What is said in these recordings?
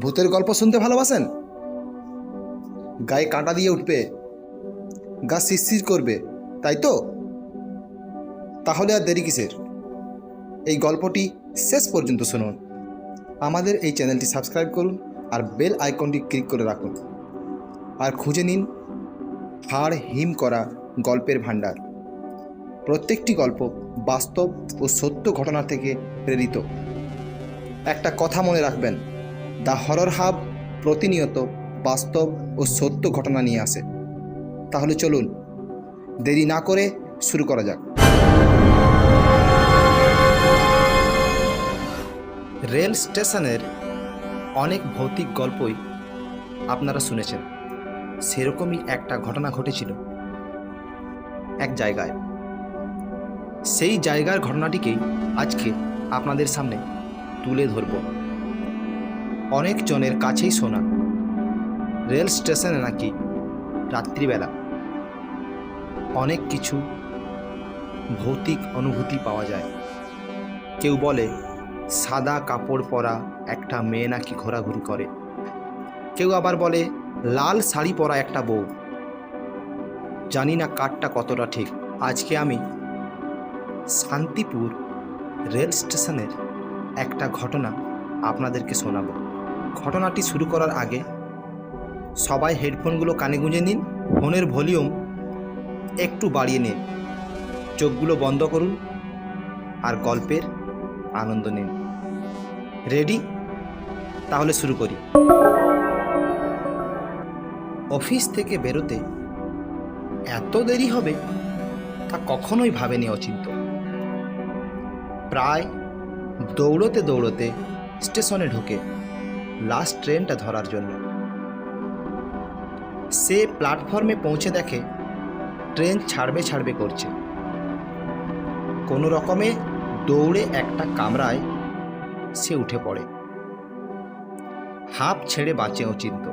ভূতের গল্প শুনতে ভালোবাসেন? গায়ে কাঁটা দিয়ে উঠবে, গা শিরশির করবে, তাই তো? তাহলে আর দেরি কিসের? এই গল্পটি শেষ পর্যন্ত শুনুন। আমাদের এই চ্যানেলটি সাবস্ক্রাইব করুন আর বেল আইকনটি ক্লিক করে রাখুন। আর খুঁজে নিন হাড় হিম করা গল্পের ভাণ্ডার। প্রত্যেকটি গল্প বাস্তব ও সত্য ঘটনা থেকে প্রেরিত। একটা কথা মনে রাখবেন, দ্য হরর হাব প্রতিনিয়ত বাস্তব ও সত্য ঘটনা নিয়ে আসে। তাহলে চলুন দেরি না করে শুরু করা যাক। রেল স্টেশনের অনেক ভৌতিক গল্পই আপনারা শুনেছেন। সেরকমই একটা ঘটনা ঘটেছিল এক জায়গায়। সেই জায়গার ঘটনাটিকেই আজকে আপনাদের সামনে তুলে ধরব। অনেক জনের কাছেই শোনা রেল স্টেশনে নাকি রাত্রিবেলা অনেক কিছু ভৌতিক অনুভূতি পাওয়া যায়। কেউ বলে সাদা কাপড় পরা একটা মেয়ে নাকি ঘোরাঘুরি করে, কেউ আবার বলে লাল শাড়ি পরা একটা বউ। জানি না কারটা কতটা ঠিক। আজকে আমি শান্তিপুর রেল স্টেশনের একটা ঘটনা আপনাদেরকে শোনাব। ঘটনাটি শুরু করার আগে সবাই হেডফোনগুলো কানে গুঁজে নিন, ফোনের ভলিউম একটু বাড়িয়ে নিন, চোখগুলো বন্ধ করুন আর গল্পের আনন্দ নিন। রেডি? তাহলে শুরু করি। অফিস থেকে বেরোতে এত দেরি হবে তা কখনোই ভাবেনি অচিন্ত। প্রায় দৌড়তে দৌড়তে স্টেশনে ঢুকে লাস্ট ট্রেনটা ধরার জন্য। সে প্ল্যাটফর্মে পৌঁছে দেখে ট্রেন ছাড়বে করছে। কোনো রকমে দৌড়ে একটা কামরায় সে উঠে পড়ে। হাঁপ ছেড়ে বাঁচে অচিন্ত।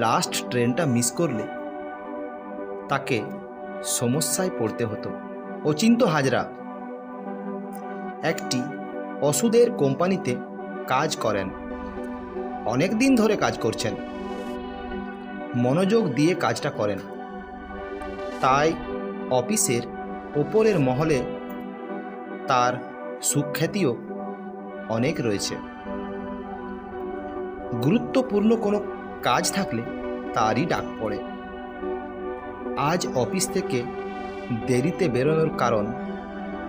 লাস্ট ট্রেনটা মিস করলে তাকে সমস্যায় পড়তে হতো। অচিন্ত হাজরা একটি ওষুধের কোম্পানিতে কাজ করেন। অনেক দিন ধরে কাজ করছেন, মনোযোগ দিয়ে কাজটা করেন, তাই অফিসের ওপরের মহলে তার সুখ্যাতিও অনেক রয়েছে। গুরুত্বপূর্ণ কোনো কাজ থাকলে তারই ডাক পড়ে। আজ অফিস থেকে দেরিতে বেরোনোর কারণ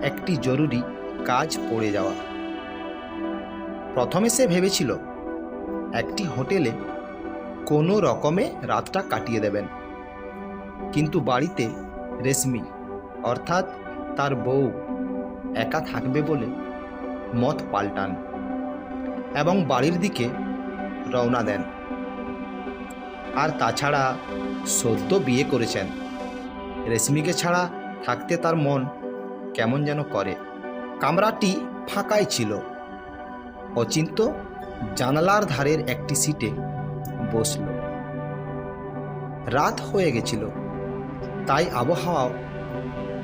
একটি জরুরি কাজ পড়ে যাওয়া। প্রথমে সে ভেবেছিল একটি হোটেলে কোনো রকমে রাতটা কাটিয়ে দেবেন, কিন্তু বাড়িতে রেশমি অর্থাৎ তার বউ একা থাকবে বলে মত পাল্টান এবং বাড়ির দিকে রওনা দেন। আর তাছাড়া সদ্য বিয়ে করেছেন, রেশমিকে ছাড়া থাকতে তার মন কেমন যেন করে। কামরাটি ফাঁকাই ছিল। অচিন্ত জানালার ধারের একটি সিটে বসল। রাত হয়ে গেছিল, তাই আবহাওয়াও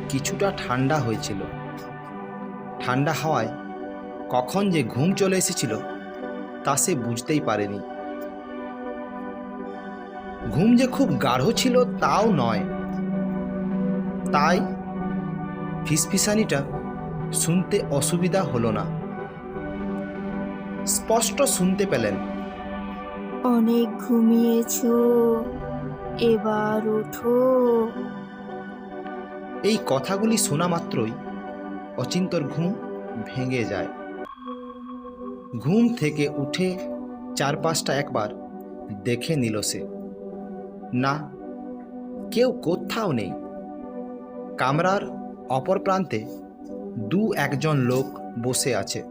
কিছুটা ঠান্ডা হয়েছিল। ঠান্ডা হাওয়ায় কখন যে ঘুম চলে এসেছিল তা সে বুঝতেই পারেনি। ঘুম যে খুব গাঢ় ছিল তাও নয়, তাই ফিসফিসানিটা শুনতে অসুবিধা হলো না। স্পষ্ট শুনতে পেলেন, অনেক ঘুমিয়েছো, এবার ওঠো। এই কথাগুলি শোনা মাত্রই অচিন্তর ঘুম ভেঙে যায়। ঘুম থেকে উঠে চারপাশটা একবার দেখে নিল সে। না, কেউ কোথাও নেই। কামরার অপর প্রান্তে একজন লোক বসে আছে।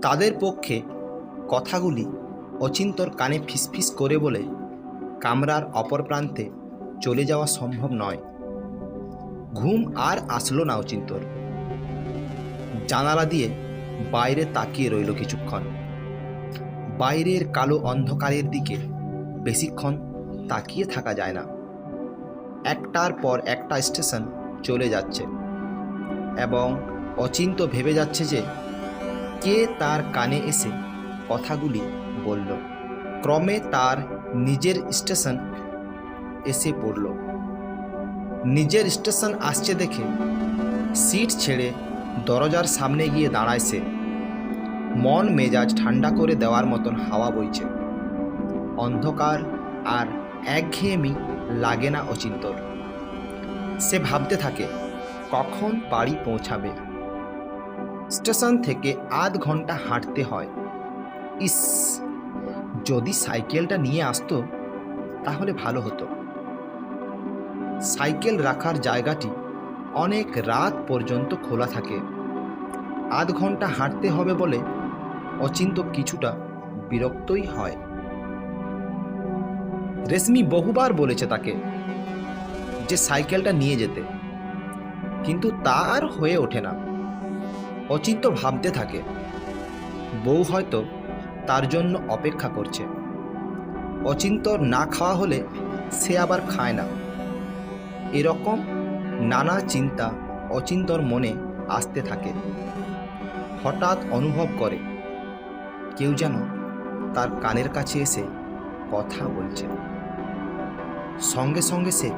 তাদের পক্ষে কথাগুলি অচিন্তর কানে ফিসফিস করে বলে কামরার অপর প্রান্তে চলে যাওয়া সম্ভব নয়। ঘুম আর আসলো না অচিন্তর। জানালা দিয়ে বাইরে তাকিয়ে রইল কিছুক্ষণ। বাইরের কালো অন্ধকারের দিকে বেশিক্ষণ তাকিয়ে থাকা যায় না। একটার পর একটা স্টেশন চলে যাচ্ছে এবং অচিন্ত ভেবে যাচ্ছে যে কে তার কানে এসে কথাগুলি বলল। ক্রমে তার নিজের স্টেশন এসে পড়ল। নিজের স্টেশন আসছে দেখে সিট ছেড়ে দরজার সামনে গিয়ে দাঁড়ায় সে। মন মেজাজ ঠান্ডা করে দেওয়ার মতন হাওয়া বইছে। অন্ধকার আর একঘেয়েমি লাগে না অচিন্তর। সে ভাবতে থাকে কখন বাড়ি পৌঁছাবে। স্টেশন থেকে আধ ঘন্টা হাঁটতে হয়। ইস, যদি সাইকেলটা নিয়ে আসতো তাহলে ভালো হতো। সাইকেল রাখার জায়গাটি অনেক রাত পর্যন্ত খোলা থাকে। আধ ঘন্টা হাঁটতে হবে বলে অচিন্ত কিছুটা বিরক্তই হয়। রেশমি বহুবার বলেছে তাকে যে সাইকেলটা নিয়ে যেতে, কিন্তু তা আর হয়ে ওঠে না। অচিন্ত ভাবতে থাকে বউ হয়তো তার জন্য অপেক্ষা করছে। অচিন্তর না খাওয়া হলে সে আবার খায় না। এরকম নানা চিন্তা অচিন্তর মনে আসতে থাকে। হঠাৎ অনুভব করে কেউ যেন তার কানের কাছে এসে কথা বলছে। সঙ্গে সঙ্গে সে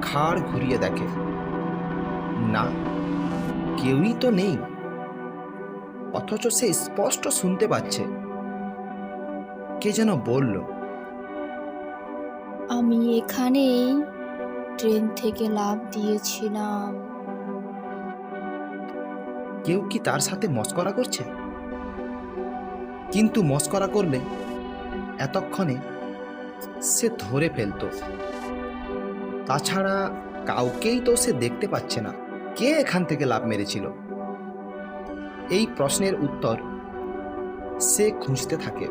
ঘাড় ঘুরিয়ে দেখে, না, কেউই তো নেই। অথচ সে স্পষ্ট শুনতে পাচ্ছে কে যেন বলল, আমি এখানেই ট্রেন থেকে লাফ দিয়েছিলাম। কেউ কি তার সাথে মস্করা করছে? কিন্তু মস্করা করলে এতক্ষণে সে ধরে ফেলত। তাছাড়া কাউকেই তো সে দেখতে পাচ্ছে না। কে এখান থেকে লাফ মেরেছিল? এই প্রশ্নের উত্তর সে খুঁজতে থাকে।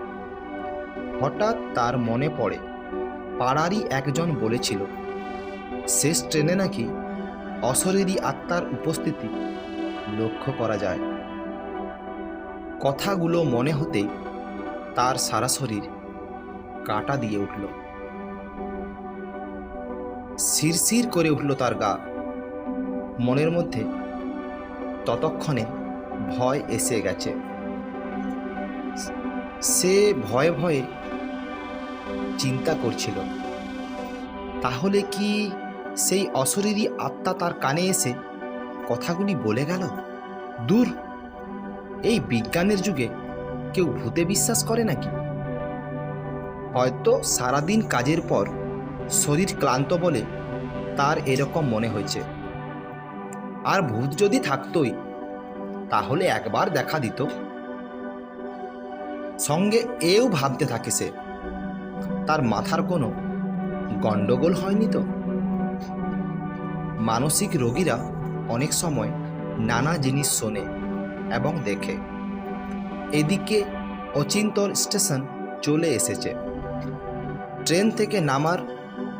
হঠাৎ তার মনে পড়ে পাড়ারই একজন বলেছিল শেষ ট্রেনে নাকি অশরীরী আত্মার উপস্থিতি লক্ষ্য করা যায়। কথাগুলো মনে হতেই তার সারা শরীর কাঁটা দিয়ে উঠল। শিরশির করে উঠল তার গা। মনের মধ্যে ততক্ষণে ভয় এসে গেছে। সে ভয়ে ভয়ে চিন্তা করছিল, তাহলে কি সেই অশরীরী আত্মা তার কানে এসে কথাগুলি বলে গেল? দূর, এই বিজ্ঞানের যুগে কেউ ভূতে বিশ্বাস করে নাকি? হয়তো সারাদিন কাজের পর শরীর ক্লান্ত বলে তার এরকম মনে হয়েছে। আর ভূত যদি থাকতই তাহলে একবার দেখা দিত। সঙ্গে এও ভাবতে থাকে সে, তার মাথার কোনো গন্ডগোল হয়নি তো? মানসিক রোগীরা অনেক সময় নানা জিনিস শোনে এবং দেখে। এদিকে অচিন্তর স্টেশন চলে এসেছে। ট্রেন থেকে নামার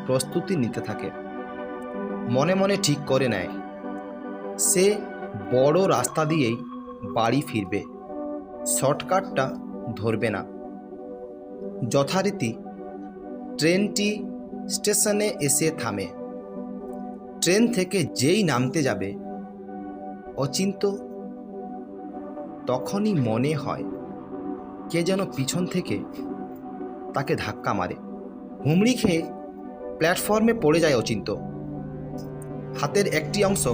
প্রস্তুতি নিতে থাকে। মনে মনে ঠিক করে নেয় সে বড় রাস্তা দিয়েই বাড়ি ফিরবে, শর্টকাটটা ধরবে না। যথারীতি ট্রেনটি স্টেশনে এসে থামে। ট্রেন থেকে যেই নামতে যাবে অচিন্ত, তখনই মনে হয় কে যেন পিছন থেকে তাকে ধাক্কা মারে। হুমড়ি খেয়ে প্ল্যাটফর্মে পড়ে যায় অচিন্ত। হাতের একটি অংশ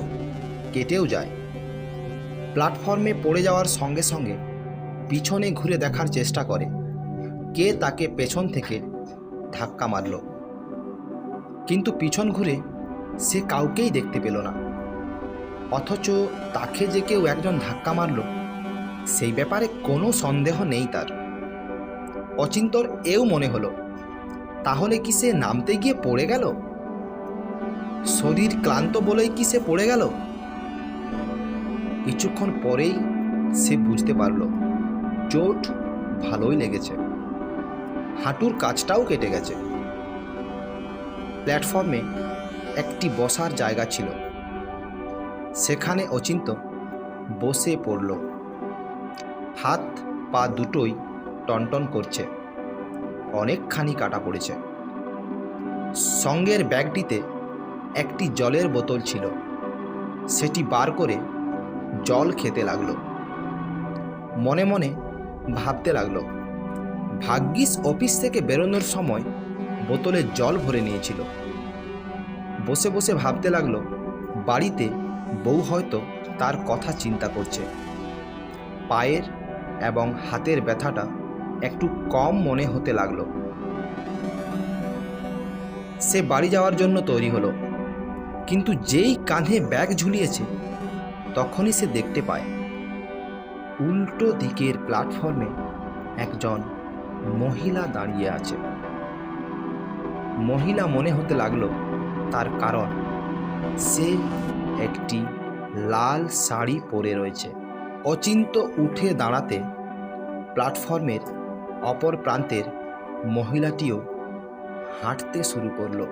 কেটেও যায়। প্ল্যাটফর্মে পড়ে যাওয়ার সঙ্গে সঙ্গে পিছনে ঘুরে দেখার চেষ্টা করে কে তাকে পেছন থেকে ধাক্কা মারল। কিন্তু পিছন ঘুরে সে কাউকেই দেখতে পেল না। অথচ তাকে যে কেউ একজন ধাক্কা মারল সেই ব্যাপারে কোনো সন্দেহ নেই তার। অচিন্তর এও মনে হলো, তাহলে কি সে নামতে গিয়ে পড়ে গেল? শরীর ক্লান্ত বলেই কি সে পড়ে গেল? কিছুক্ষণ পরেই সে বুঝতে পারল চোট ভালোই লেগেছে, হাঁটুর কাছটাও কেটে গেছে। প্ল্যাটফর্মে একটি বসার জায়গা ছিল, সেখানে অচিন্ত বসে পড়ল। হাত পা দুটোই টনটন করছে, অনেকখানি কাটা পড়েছে। সঙ্গের ব্যাগটিতে একটি জলের বোতল ছিল, সেটি বার করে জল খেতে লাগলো। মনে মনে ভাবতে লাগলো, ভাগ্যিস অফিস থেকে বেরোনোর সময় বোতলে জল ভরে নিয়েছিল। বসে বসে ভাবতে লাগলো, বাড়িতে বউ হয়তো তার কথা চিন্তা করছে। পায়ের এবং হাতের ব্যথাটা একটু কম মনে হতে লাগলো। সে বাড়ি যাওয়ার জন্য তৈরি হলো, কিন্তু যেই কাঁধে ব্যাগ ঝুলিয়েছে তখনই সে দেখতে পায় উল্টো দিকের প্ল্যাটফর্মে একজন মহিলা দাঁড়িয়ে আছে। মহিলা মনে হতে লাগলো তার কারণ সে একটি লাল শাড়ি পরে রয়েছে। অচিন্ত উঠে দাঁড়াতে প্ল্যাটফর্মের অপর প্রান্তের মহিলাটিও হাঁটতে শুরু করলো।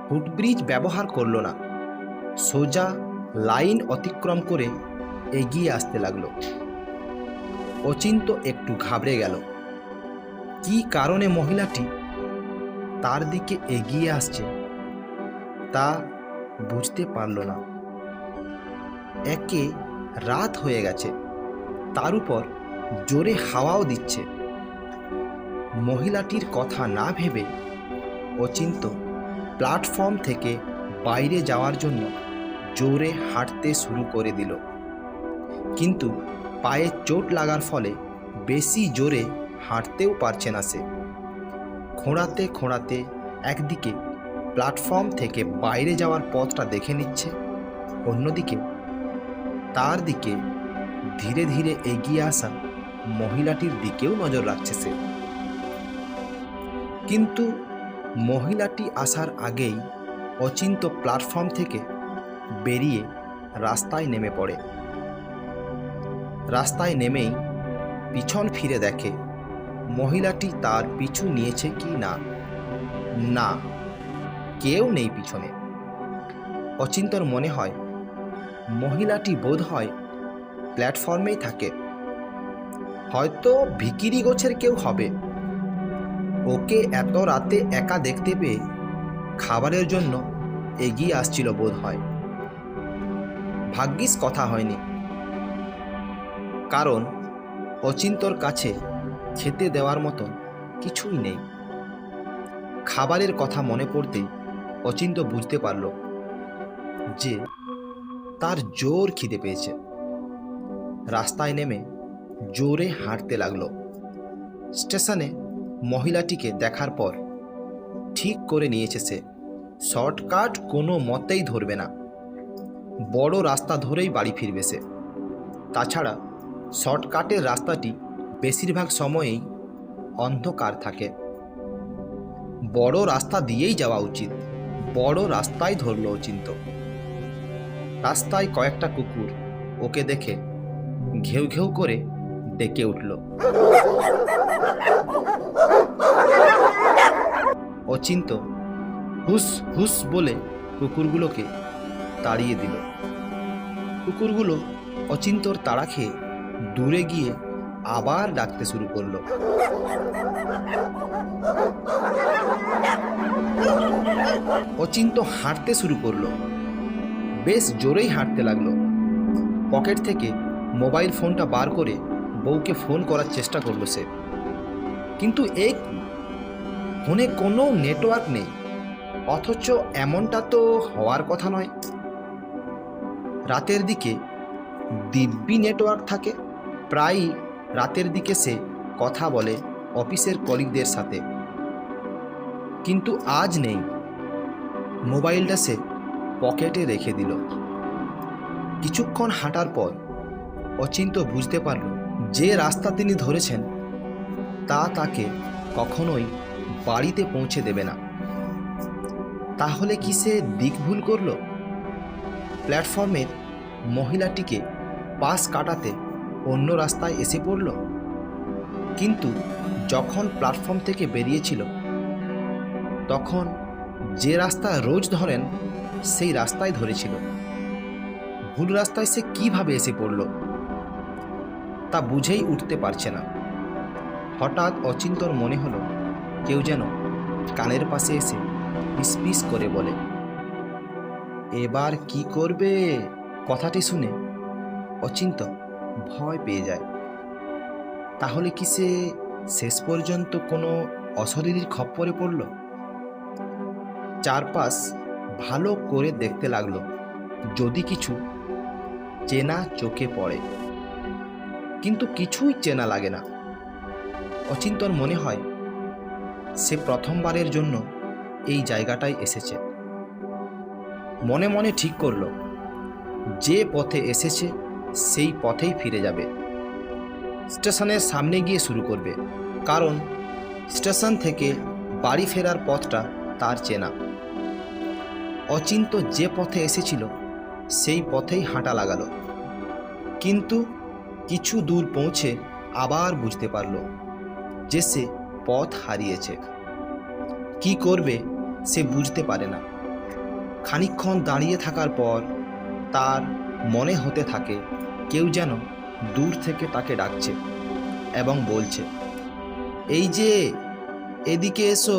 ফুটব্রিজ ব্যবহার করলো না, সোজা লাইন অতিক্রম করে এগিয়ে আসতে লাগলো। অচিন্ত একটু ঘাবড়ে গেল। কী কারণে মহিলাটি তার দিকে এগিয়ে আসছে তা বুঝতে পারল না। একে রাত হয়ে গেছে, তার উপর জোরে হাওয়াও দিচ্ছে। মহিলাটির কথা না ভেবে অচিন্ত প্ল্যাটফর্ম থেকে বাইরে যাওয়ার জন্য জোরে হাঁটতে শুরু করে দিল। কিন্তু পায়ে চোট লাগার ফলে বেশি জোরে হাঁটতেও পারছে না সে। খোঁড়াতে খোঁড়াতে একদিকে প্ল্যাটফর্ম থেকে বাইরে যাওয়ার পথটা দেখে নিচ্ছে, অন্যদিকে তার দিকে ধীরে ধীরে এগিয়ে আসা মহিলাটির দিকেও নজর রাখছে সে। কিন্তু মহিলাটি আসার আগেই অচিন্ত প্ল্যাটফর্ম থেকে বেরিয়ে রাস্তায় নেমে পড়ে। রাস্তায় নেমেই পিছন ফিরে দেখে মহিলাটি তার পিছু নিয়েছে কি না। না, কেউ নেই পিছনে। অচিন্তর মনে হয় মহিলাটি বোধ হয় প্ল্যাটফর্মেই থাকে, হয়তো ভিকিরি গোছের কেউ হবে। ওকে এত রাতে একা দেখতে পেয়ে খাবারের জন্য এগিয়ে আসছিল বোধ হয়। ভাগ্যিস কথা হয়নি, কারণ অচিন্তর কাছে খেতে দেওয়ার মতো কিছুই নেই। খাবারের কথা মনে পড়তেই অচিন্ত বুঝতে পারল যে তার জোর খিদে পেয়েছে। রাস্তায় নেমে জোরে হাঁটতে লাগলো। স্টেশনে মহিলাটিকে দেখার পর ঠিক করে নিয়েছে সে শর্টকাট কোনো মতেই ধরবে না, বড় রাস্তা ধরেই বাড়ি ফিরবে সে। তাছাড়া শর্টকাটের রাস্তাটি বেশিরভাগ সময়েই অন্ধকার থাকে। বড় রাস্তা দিয়েই যাওয়া উচিত। বড় রাস্তায় ধরল অচিন্ত। রাস্তায় কয়েকটা কুকুর ওকে দেখে ঘেউ ঘেউ করে ডেকে উঠল। অচিন্ত হুস হুস বলে কুকুরগুলোকে তাড়িয়ে দিল। কুকুরগুলো অচিন্তর তাড়া খেয়ে দূরে গিয়ে আবার ডাকতে শুরু করলো। অচিন্ত হাঁটতে শুরু করলো, বেশ জোরেই হাঁটতে লাগলো। পকেট থেকে মোবাইল ফোনটা বার করে বউকে ফোন করার চেষ্টা করলো সে, কিন্তু এই ফোনে কোনো নেটওয়ার্ক নেই। অথচ এমনটা তো হওয়ার কথা নয়। রাতের দিকে দিব্যি নেটওয়ার্ক থাকে। প্রায়ই রাতের দিকে সে কথা বলে অফিসের কলিগদের সাথে, কিন্তু আজ নেই। মোবাইলটা সে পকেটে রেখে দিল। কিছুক্ষণ হাঁটার পর অচিন্ত বুঝতে পারল যে রাস্তা তিনি ধরেছেন তা তাকে কখনোই বাড়িতে পৌঁছে দেবে না। তাহলে কি সে দিক ভুল করল? প্ল্যাটফর্মের মহিলাটিকে পাশ কাটাতে অন্য রাস্তায় এসে পড়ল, কিন্তু যখন প্ল্যাটফর্ম থেকে বেরিয়েছিল তখন যে রাস্তা রোজ ধরেন সেই রাস্তায় ধরেছিল। ভুল রাস্তায় সে কিভাবে এসে পড়ল তা বুঝেই উঠতে পারছে না। হঠাৎ অচিন্তর মনে হলো কেউ যেন কানের পাশে এসে পিস করে বলে, এবার কি করবে? কথাটি শুনে অচিন্ত ভয় পেয়ে যায়। তাহলে কি সে শেষ পর্যন্ত কোনো অশরীরীর খপ্পরে পড়ল। চারপাশ ভালো করে দেখতে লাগলো যদি কিছু চেনা চোখে পড়ে, কিন্তু কিছুই চেনা লাগে না। অচিন্তর মনে হয় সে প্রথমবারের জন্য এই জায়গাটায় এসেছে। মনে মনে ঠিক করলো যে পথে এসেছে সেই পথেই ফিরে যাবে। স্টেশনের সামনে গিয়ে শুরু করবে, কারণ স্টেশন থেকে বাড়ি ফেরার পথটা তার চেনা। অচিন্ত যে পথে এসেছিল সেই পথেই হাঁটা লাগালো, কিন্তু কিছু দূর পৌঁছে আবার বুঝতে পারল যে সে পথ হারিয়েছে। কি করবে সে বুঝতে পারে না। খানিকক্ষণ দাঁড়িয়ে থাকার পর তার মনে হতে থাকে কেউ যেন দূর থেকে তাকে ডাকছে এবং বলছে, এই যে, এদিকে এসো।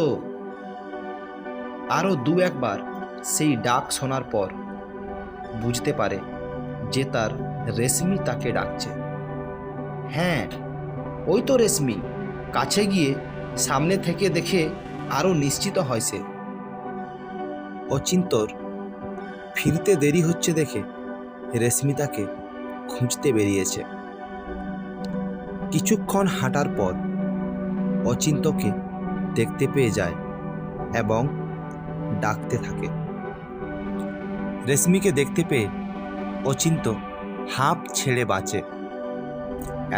আরও দু একবার সেই ডাক শোনার পর বুঝতে পারে যে তার রেশমি তাকে ডাকছে। হ্যাঁ, ওই তো রেশমি। কাছে গিয়ে সামনে থেকে দেখে আরও নিশ্চিত হয় সে। অচিন্তর ফিরতে দেরি হচ্ছে দেখে রেশমি তাকে খুঁজতে বেরিয়েছে। কিছুক্ষণ হাঁটার পর অচিন্তকে দেখতে পেয়ে যায় এবং ডাকতে থাকে। রেশমিকে দেখতে পেয়ে অচিন্ত হাঁপ ছেড়ে বাঁচে।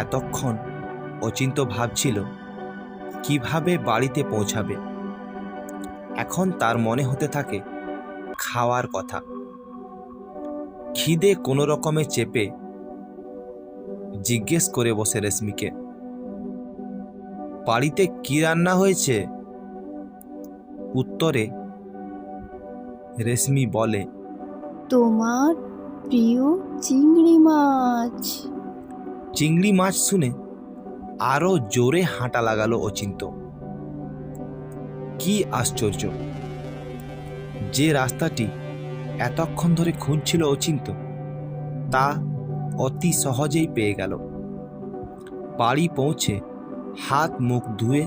এতক্ষণ অচিন্ত ভাবছিল কিভাবে বাড়িতে পৌঁছাবে। এখন তার মনে হতে থাকে খাওয়ার কথা। খিদে কোনো রকমে চেপে জিজ্ঞেস করে বসে রেশমিকে, বাড়িতে কি রান্না হয়েছে? উত্তরে রেশমি বলে, তোমার প্রিয় চিংড়ি মাছ। চিংড়ি মাছ শুনে আরো জোরে হাঁটা লাগালো অচিন্ত। কি আশ্চর্য, যে রাস্তাটি এতক্ষণ ধরে খুঁজছিল অচিন্ত তা অতি সহজেই পেয়ে গেল। বাড়ি পৌঁছে হাত মুখ ধুয়ে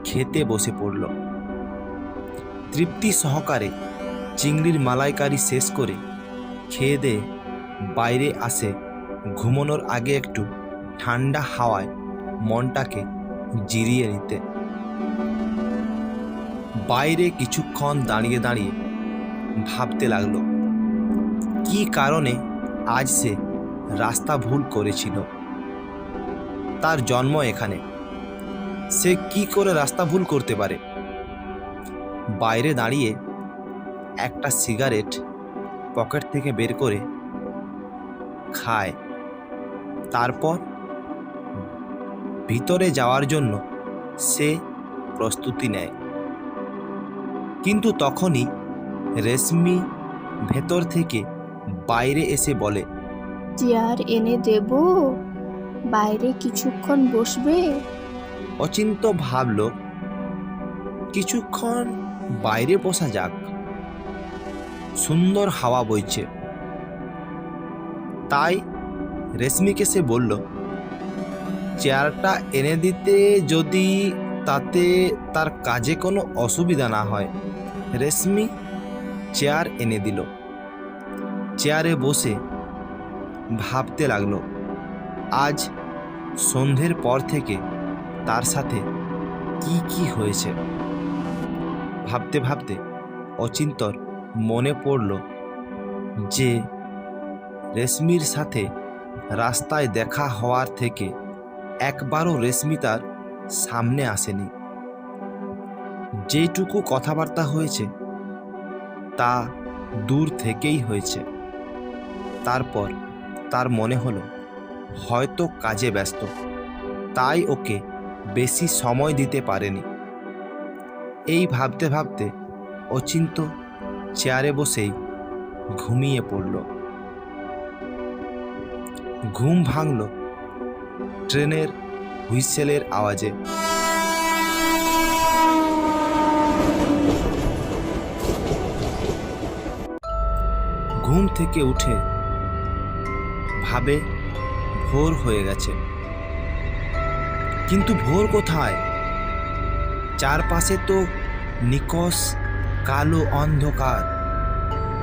খেতে বসে পড়ল। তৃপ্তি সহকারে চিংড়ির মালাইকারি শেষ করে খেয়ে দিয়ে বাইরে আসে ঘুমানোর আগে একটু ঠান্ডা হাওয়ায় মনটাকে জিরিয়ে নিতে। বাইরে কিছুক্ষণ দাঁড়িয়ে দাঁড়িয়ে ভাবতে লাগলো কি কারণে আজ সে রাস্তা ভুল করেছিল। তার জন্ম এখানে, সে কি করে রাস্তা ভুল করতে পারে? বাইরে দাঁড়িয়ে একটা সিগারেট পকেট থেকে বের করে খায়, তারপর ভিতরে যাওয়ার জন্য সে প্রস্তুতি নেয়। কিন্তু তখনই রেশমি ভেতর থেকে বাইরে এসে বলে, চেয়ার এনে দেব, বাইরে কিছুক্ষণ বসবে। অচিন্ত ভাবল কিছুক্ষণ বাইরে বসা যাক, সুন্দর হাওয়া বইছে। তাই রেশমিকে সে বলল, চেয়ারটা এনে দিতে যদি তাতে তার কাজে কোনো অসুবিধা না হয়। রেশমি চেয়ার এনে দিল। চেয়ারে বসে ভাবতে লাগলো আজ সন্ধ্যের পর থেকে তার সাথে কি কি হয়েছে। ভাবতে ভাবতে অচিন্তর মনে পড়ল যে রেশমির সাথে রাস্তায় দেখা হওয়ার থেকে একবারও রেশমি তার সামনে আসেনি। যেটুকু কথাবার্তা হয়েছে তা দূর থেকেই হয়েছে। তারপর তার মনে হলো হয়তো কাজে ব্যস্ত, তাই ওকে বেশি সময় দিতে পারেনি। এই ভাবতে ভাবতে অচিন্ত চেয়ারে বসেই ঘুমিয়ে পড়ল। ঘুম ভাঙল ট্রেনের হুইসেলের আওয়াজে। ঘুম থেকে উঠে ভাবে ভোর হয়ে গেছে। কিন্তু ভোর কোথায়? চারপাশে তো নিকষ কালো অন্ধকার।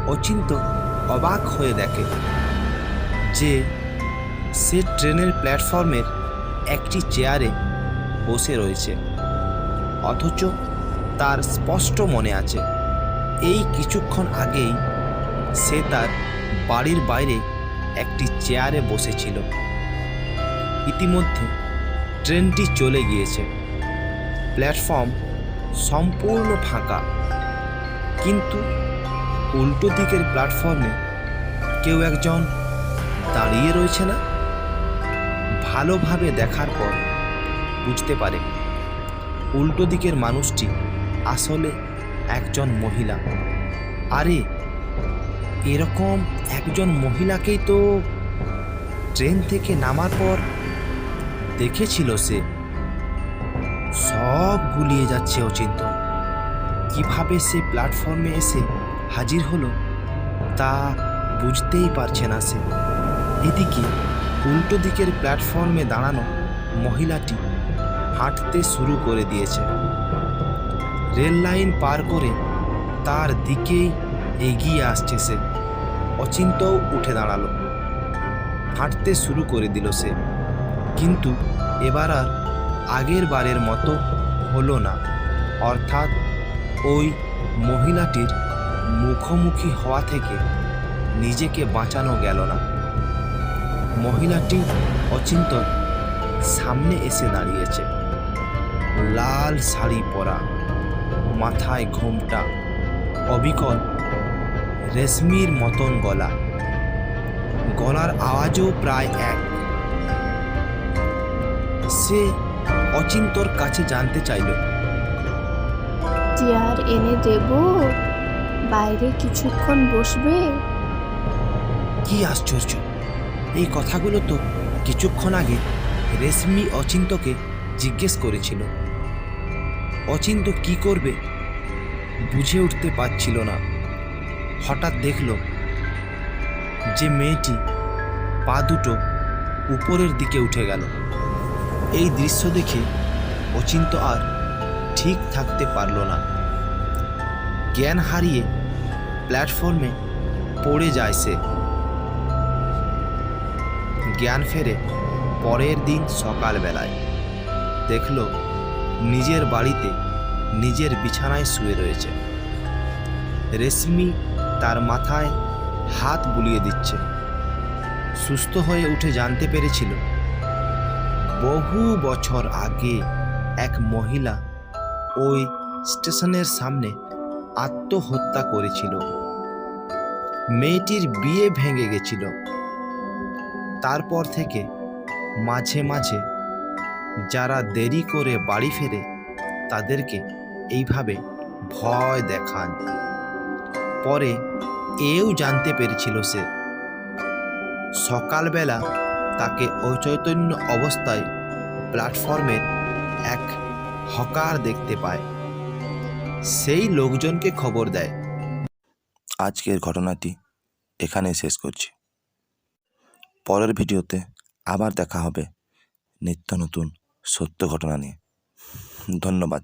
অচিন্ত অবাক হয়ে দেখে যে সে ট্রেনের প্ল্যাটফর্মের একটি চেয়ারে বসে রয়েছে। অথচ তার স্পষ্ট মনে আছে এই কিছুক্ষণ আগেই সে তার বাড়ির বাইরে একটি চেয়ারে বসেছিল। ইতিমধ্যে ট্রেনটি চলে গিয়েছে, প্ল্যাটফর্ম সম্পূর্ণ ফাঁকা। কিন্তু উল্টো দিকের প্ল্যাটফর্মে কেউ একজন দাঁড়িয়ে রয়েছে না? ভালোভাবে দেখার পর বুঝতে পারে উল্টো দিকের মানুষটি আসলে একজন মহিলা। আরে, এরকম একজন মহিলাকেই তো ট্রেন থেকে নামার পর দেখেছিল সে। সব গুলিয়ে যাচ্ছে অচিন্ত। কিভাবে সে প্ল্যাটফর্মে এসে হাজির হলো তা বুঝতেই পারছে না সে। এদিকে উল্টো দিকের প্ল্যাটফর্মে দাঁড়ানো মহিলাটি হাঁটতে শুরু করে দিয়েছে। রেল লাইন পার করে তার দিকেই এগিয়ে আসছে সে। অচিন্তও উঠে দাঁড়ালো, হাঁটতে শুরু করে দিল সে। কিন্তু এবার আর আগের বারের মতো হলো না। অর্থাৎ ওই মহিলাটির মুখোমুখি হওয়া থেকে নিজেকে বাঁচানো গেল না। মহিলাটি অচিন্তর সামনে এসে দাঁড়িয়েছে। লাল শাড়ি পরা, মাথায় ঘোমটা, অবিকল রেশমির মতন গলা, গলার আওয়াজও প্রায় এক। সে অচিন্তর কাছে জানতে চাইল, চেয়ার এনে দেব, বাইরে কিছুক্ষণ বসবে? কি আশ্চর্য! এই কথাগুলো তো কিছুক্ষণ আগে রেশমি অচিন্তকে জিজ্ঞেস করেছিল। অচিন্ত কি করবে বুঝে উঠতে পারছিল না। হঠাৎ দেখল যে মেয়েটি পা দুটো উপরের দিকে উঠে গেল। এই দৃশ্য দেখে অচিন্ত আর ঠিক থাকতে পারল না। জ্ঞান হারিয়ে প্ল্যাটফর্মে পড়ে যায় সে। জ্ঞান ফেরে পরের দিন সকালবেলায়। দেখল নিজের বাড়িতে নিজের বিছানায় শুয়ে রয়েছে। রেশমি তার মাথায় হাত বুলিয়ে দিচ্ছে। সুস্থ হয়ে উঠে জানতে পেরেছিল বহু বছর আগে এক মহিলা ওই স্টেশনের সামনে আত্মহত্যা করেছিল। মেয়েটির বিয়ে ভেঙে গেছিল। তারপর থেকে মাঝে মাঝে যারা দেরি করে বাড়ি ফেরে তাদেরকে এইভাবে ভয় দেখান। পরে এও জানতে পেরেছিল সে সকালবেলা তাকে অচৈতন্য অবস্থায় প্ল্যাটফর্মের এক হকার দেখতে পায়। সেই লোকজনকে খবর দেয়। আজকের ঘটনাটি এখানে শেষ করছি। পরের ভিডিওতে আবার দেখা হবে নিত্য নতুন সত্য ঘটনা নিয়ে। ধন্যবাদ।